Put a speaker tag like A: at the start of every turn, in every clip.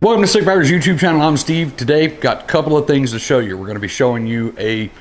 A: Welcome to Sikbaggers YouTube channel. I'm Steve. Today, got a couple of things to show you. We're going to be showing you a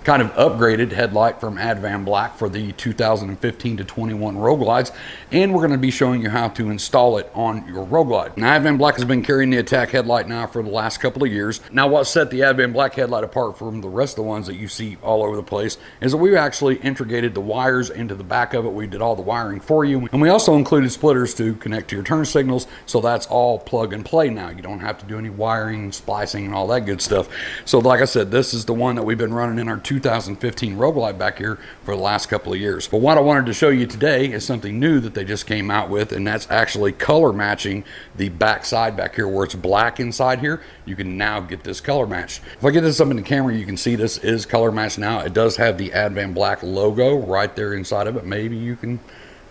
A: kind of upgraded headlight from Advanblack for the 2015 to 21 Road Glides, and we're going to be showing you how to install it on your Road Glide. Now, Advanblack has been carrying the Attack headlight now for the last couple of years. Now, what set the Advanblack headlight apart from the rest of the ones that you see all over the place is that we actually integrated the wires into the back of it. We did all the wiring for you, and we also included splitters to connect to your turn signals, so that's all plug and play now. You don't have to do any wiring, splicing, and all that good stuff. So like I said, this is the one that we've been running in our 2015 Road Glide back here for the last couple of years. But what I wanted to show you today is something new that they just came out with, and that's actually color matching the back side back here where it's black inside here. You can now get this color matched. If I get this up in the camera, you can see this is color matched now. It does have the Advanblack logo right there inside of it. Maybe you can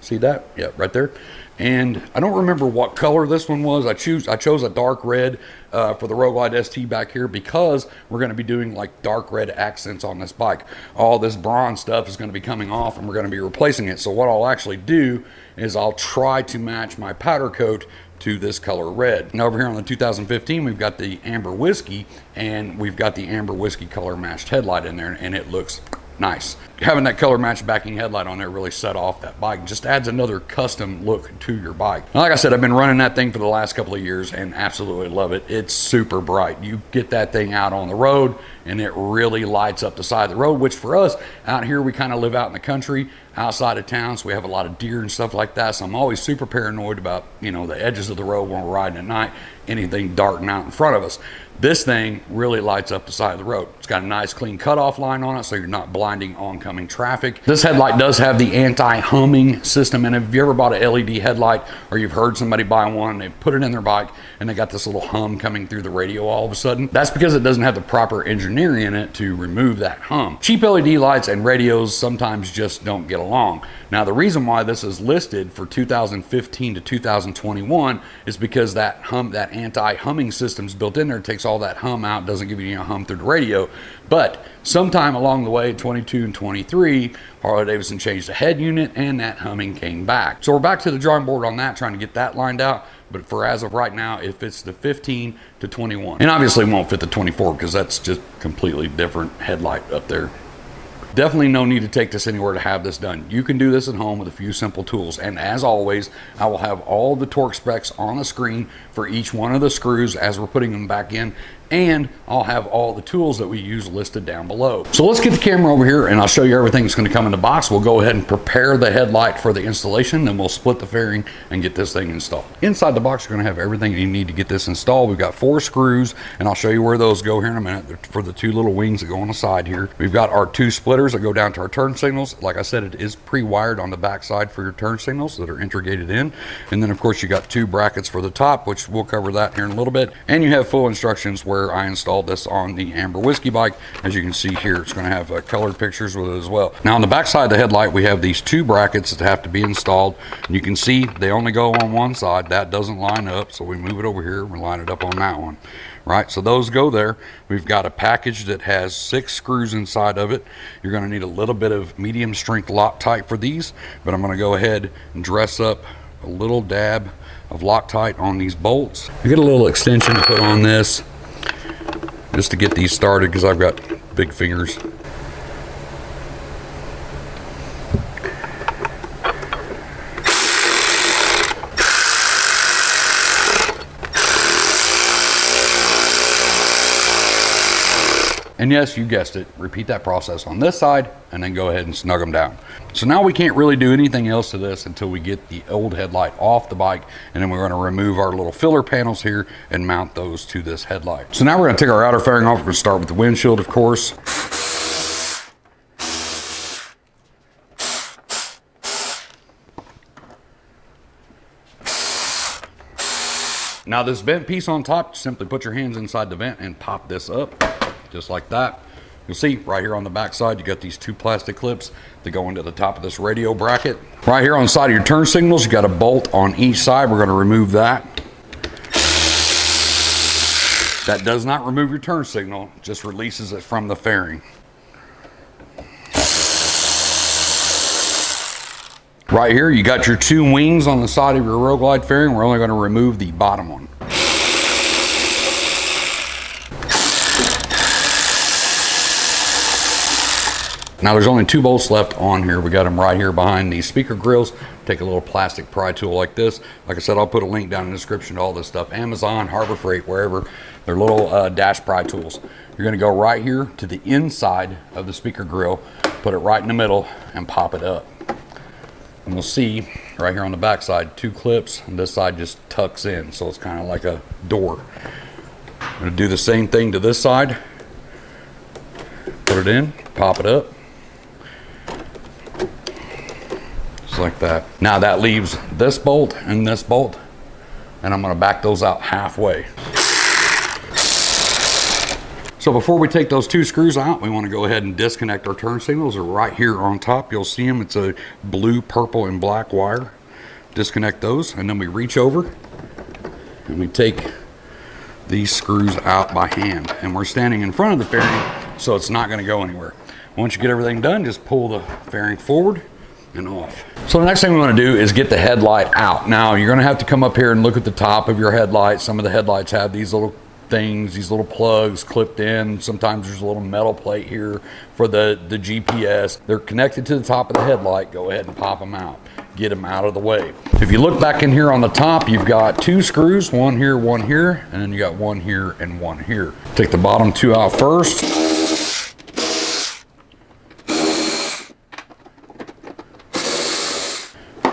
A: see that. Yeah, right there. And I don't remember what color this one was. I chose a dark red for the Road Glide ST back here because we're going to be doing like dark red accents on this bike. All this bronze stuff is going to be coming off and we're going to be replacing it. So what I'll actually do is I'll try to match my powder coat to this color red. Now over here on the 2015, we've got the amber whiskey, and we've got the amber whiskey color matched headlight in there, and it looks nice. Having that color matched backing headlight on there really set off that bike. Just adds another custom look to your bike. Now, like I said, I've been running that thing for the last couple of years and absolutely love it. It's super bright. You get that thing out on the road and it really lights up the side of the road, which for us out here, we kind of live out in the country outside of town, so we have a lot of deer and stuff like that. So I'm always super paranoid about, you know, the edges of the road when we're riding at night, anything darting out in front of us. This thing really lights up the side of the road. It's got a nice clean cutoff line on it, so you're not blinding oncoming traffic. This headlight does have the anti-humming system, and if you ever bought a LED headlight or you've heard somebody buy one, they put it in their bike and they got this little hum coming through the radio all of a sudden, that's because it doesn't have the proper engineering in it to remove that hum. Cheap LED lights and radios sometimes just don't get along. Now, the reason why this is listed for 2015 to 2021 is because that anti-humming system is built in there. It takes all that hum out, doesn't give you any hum through the radio. But sometime along the way, 22 and 23, Harley-Davidson changed the head unit and that humming came back. So we're back to the drawing board on that, trying to get that lined out. But for as of right now, it fits the 15 to 21. And obviously won't fit the 24 because that's just completely different headlight up there. Definitely no need to take this anywhere to have this done. You can do this at home with a few simple tools. And as always, I will have all the torque specs on the screen for each one of the screws as we're putting them back in. And I'll have all the tools that we use listed down below. So let's get the camera over here and I'll show you everything that's going to come in the box. We'll go ahead and prepare the headlight for the installation, then we'll split the fairing and get this thing installed. Inside the box, you're going to have everything you need to get this installed. We've got 4 screws, and I'll show you where those go here in a minute for the 2 little wings that go on the side here. We've got our 2 splitters that go down to our turn signals. Like I said, it is pre-wired on the back side for your turn signals that are integrated in. And then of course you got 2 brackets for the top, which we'll cover that here in a little bit. And you have full instructions where I installed this on the Amber Whiskey bike. As you can see here, it's going to have colored pictures with it as well. Now on the back side of the headlight, we have these 2 brackets that have to be installed. And you can see they only go on one side. That doesn't line up, so we move it over here and we line it up on that one. Right, so those go there. We've got a package that has 6 screws inside of it. You're going to need a little bit of medium strength Loctite for these, but I'm going to go ahead and dress up a little dab of Loctite on these bolts. I get a little extension to put on this just to get these started because I've got big fingers. And yes, you guessed it, repeat that process on this side and then go ahead and snug them down. So now we can't really do anything else to this until we get the old headlight off the bike, and then we're going to remove our little filler panels here and mount those to this headlight. So now we're going to take our outer fairing off. We're going to start with the windshield, of course. Now this vent piece on top, simply put your hands inside the vent and pop this up. Just like that. You'll see right here on the back side, you got these 2 plastic clips that go into the top of this radio bracket. Right here on the side of your turn signals, you got a bolt on each side. We're going to remove that. That does not remove your turn signal, just releases it from the fairing. Right here, you got your 2 wings on the side of your Road Glide fairing. We're only going to remove the bottom one. Now there's only 2 bolts left on here. We got them right here behind these speaker grills. Take a little plastic pry tool like this. Like I said, I'll put a link down in the description to all this stuff. Amazon, Harbor Freight, wherever. They're little dash pry tools. You're gonna go right here to the inside of the speaker grill, put it right in the middle and pop it up. And we'll see right here on the back side, 2 clips, and this side just tucks in. So it's kind of like a door. I'm gonna do the same thing to this side. Put it in, pop it up. Just like that. Now that leaves this bolt and this bolt, and I'm gonna back those out halfway. So before we take those 2 screws out, we want to go ahead and disconnect our turn signals. They're right here on top. You'll see them. It's a blue, purple, and black wire. Disconnect those, and then we reach over and we take these screws out by hand. And we're standing in front of the fairing, so it's not going to go anywhere. Once you get everything done, just pull the fairing forward and off. So the next thing we want to do is get the headlight out. Now you're going to have to come up here and look at the top of your headlight. Some of the headlights have these little things, these little plugs clipped in. Sometimes there's a little metal plate here for the GPS. They're connected to the top of the headlight. Go ahead and pop them out. Get them out of the way. If you look back in here on the top, you've got 2 screws, one here, and then you got one here and one here. Take the bottom 2 out first.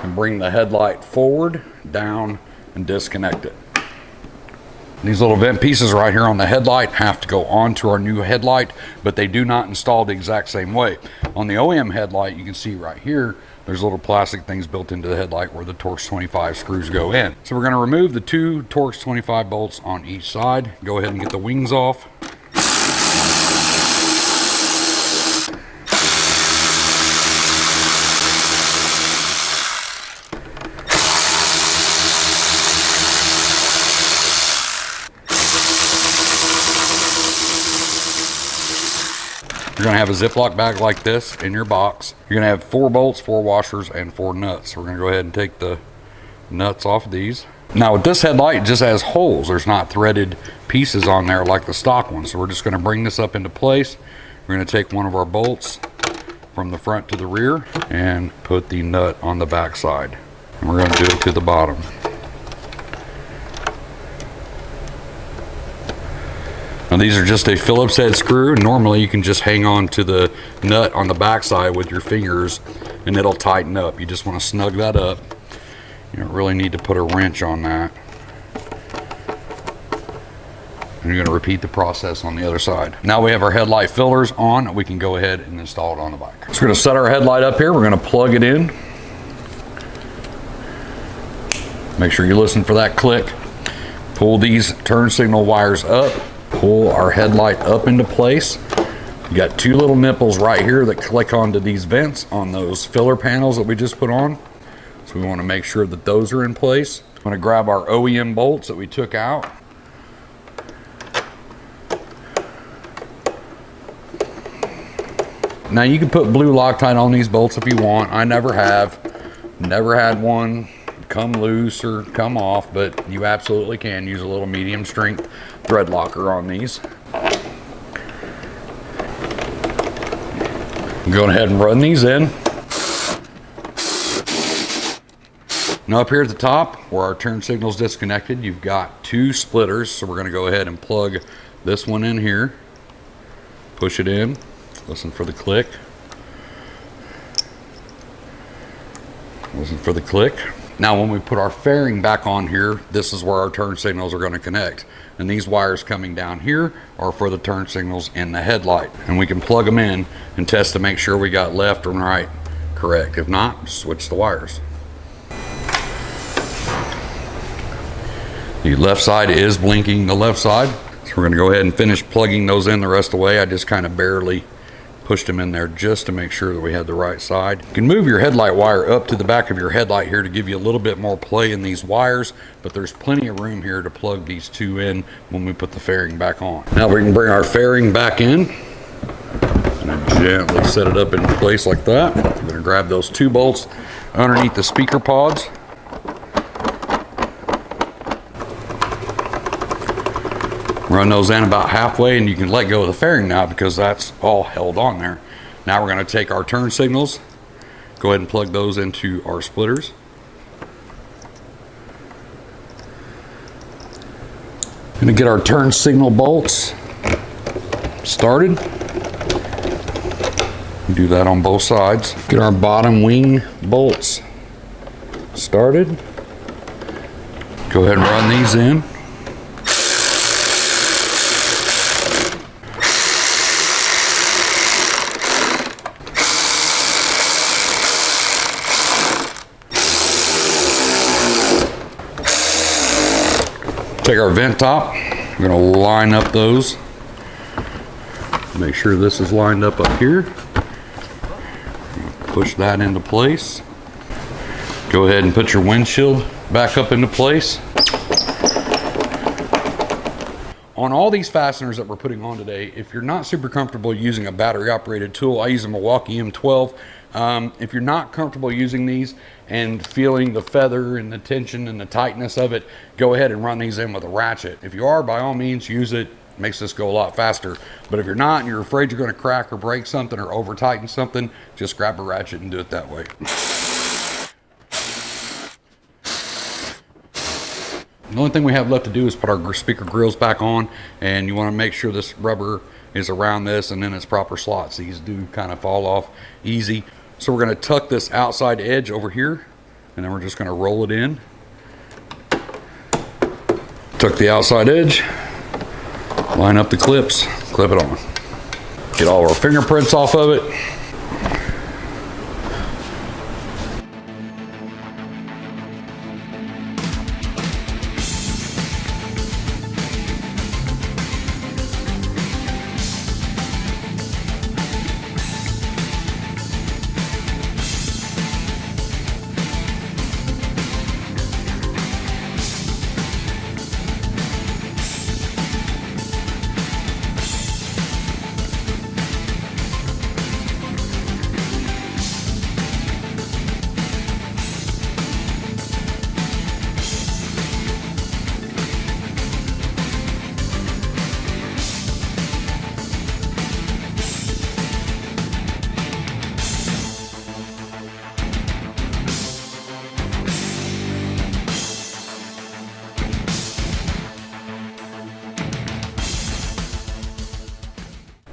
A: And bring the headlight forward, down, and disconnect it. These little vent pieces right here on the headlight have to go onto our new headlight, but they do not install the exact same way. On the OEM headlight, you can see right here, there's little plastic things built into the headlight where the Torx 25 screws go in. So we're going to remove the 2 Torx 25 bolts on each side. Go ahead and get the wings off. You're going to have a Ziploc bag like this in your box. You're going to have 4 bolts, 4 washers, and 4 nuts. So we're going to go ahead and take the nuts off of these. Now with this headlight, it just has holes. There's not threaded pieces on there like the stock one. So we're just going to bring this up into place. We're going to take one of our bolts from the front to the rear and put the nut on the back side. And we're going to do it to the bottom. Now these are just a Phillips head screw. Normally you can just hang on to the nut on the backside with your fingers and it'll tighten up. You just want to snug that up. You don't really need to put a wrench on that. And you're going to repeat the process on the other side. Now we have our headlight filters on. We can go ahead and install it on the bike. So we're going to set our headlight up here. We're going to plug it in. Make sure you listen for that click. Pull these turn signal wires up. Pull our headlight up into place. You got 2 little nipples right here that click onto these vents on those filler panels that we just put on. So we want to make sure that those are in place. I'm going to grab our OEM bolts that we took out. Now you can put blue Loctite on these bolts if you want. I never have. Never had one come loose or come off, but you absolutely can use a little medium strength thread locker on these. Go ahead and run these in. Now up here at the top where our turn signal's disconnected, you've got 2 splitters. So we're going to go ahead and plug this one in here, push it in, listen for the click, listen for the click. Now when we put our fairing back on here, this is where our turn signals are going to connect. And these wires coming down here are for the turn signals in the headlight. And we can plug them in and test to make sure we got left and right correct. If not, switch the wires. The left side is blinking the left side. So we're going to go ahead and finish plugging those in the rest of the way. I just kind of barely pushed them in there just to make sure that we had the right side. You can move your headlight wire up to the back of your headlight here to give you a little bit more play in these wires, but there's plenty of room here to plug these 2 in when we put the fairing back on. Now we can bring our fairing back in and gently set it up in place like that. I'm going to grab those 2 bolts underneath the speaker pods. Run those in about halfway and you can let go of the fairing now because that's all held on there. Now we're going to take our turn signals, go ahead and plug those into our splitters. Going to get our turn signal bolts started. Do that on both sides. Get our bottom wing bolts started. Go ahead and run these in. Take our vent top, we're going to line up those. Make sure this is lined up here. Push that into place. Go ahead and put your windshield back up into place. On all these fasteners that we're putting on today, if you're not super comfortable using a battery operated tool, I use a Milwaukee M12. If you're not comfortable using these and feeling the feather and the tension and the tightness of it, go ahead and run these in with a ratchet. If you are, by all means, use it. Makes this go a lot faster. But if you're not and you're afraid you're going to crack or break something or over tighten something, just grab a ratchet and do it that way. The only thing we have left to do is put our speaker grills back on, and you want to make sure this rubber is around this and in its proper slots. These do kind of fall off easy. So we're going to tuck this outside edge over here, and then we're just going to roll it in. Tuck the outside edge, line up the clips, clip it on. Get all our fingerprints off of it.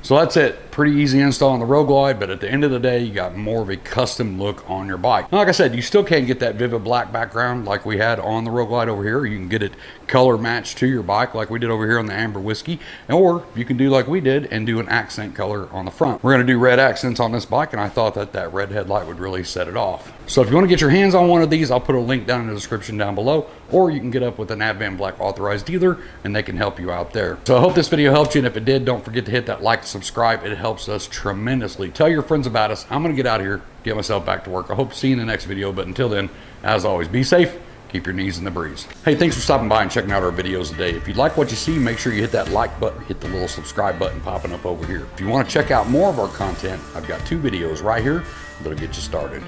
A: So that's it. Pretty easy install on the Road Glide, but at the end of the day, you got more of a custom look on your bike. Now, like I said, you still can't get that vivid black background like we had on the Road Glide over here. You can get it color matched to your bike like we did over here on the Amber Whiskey, or you can do like we did and do an accent color on the front. We're going to do red accents on this bike, and I thought that that red headlight would really set it off. So if you want to get your hands on one of these, I'll put a link down in the description down below, or you can get up with an Advanblack authorized dealer and they can help you out there. So I hope this video helped you, and if it did, don't forget to hit that like and subscribe. It helps us tremendously. Tell your friends about us. I'm going to get out of here, get myself back to work. I hope to see you in the next video, but until then, as always, be safe, keep your knees in the breeze. Hey, thanks for stopping by and checking out our videos today. If you like what you see, make sure you hit that like button, hit the little subscribe button popping up over here. If you want to check out more of our content, I've got 2 videos right here that'll get you started.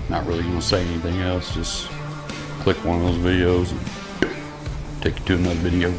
A: Not really going to say anything else, just click one of those videos and take you to another video.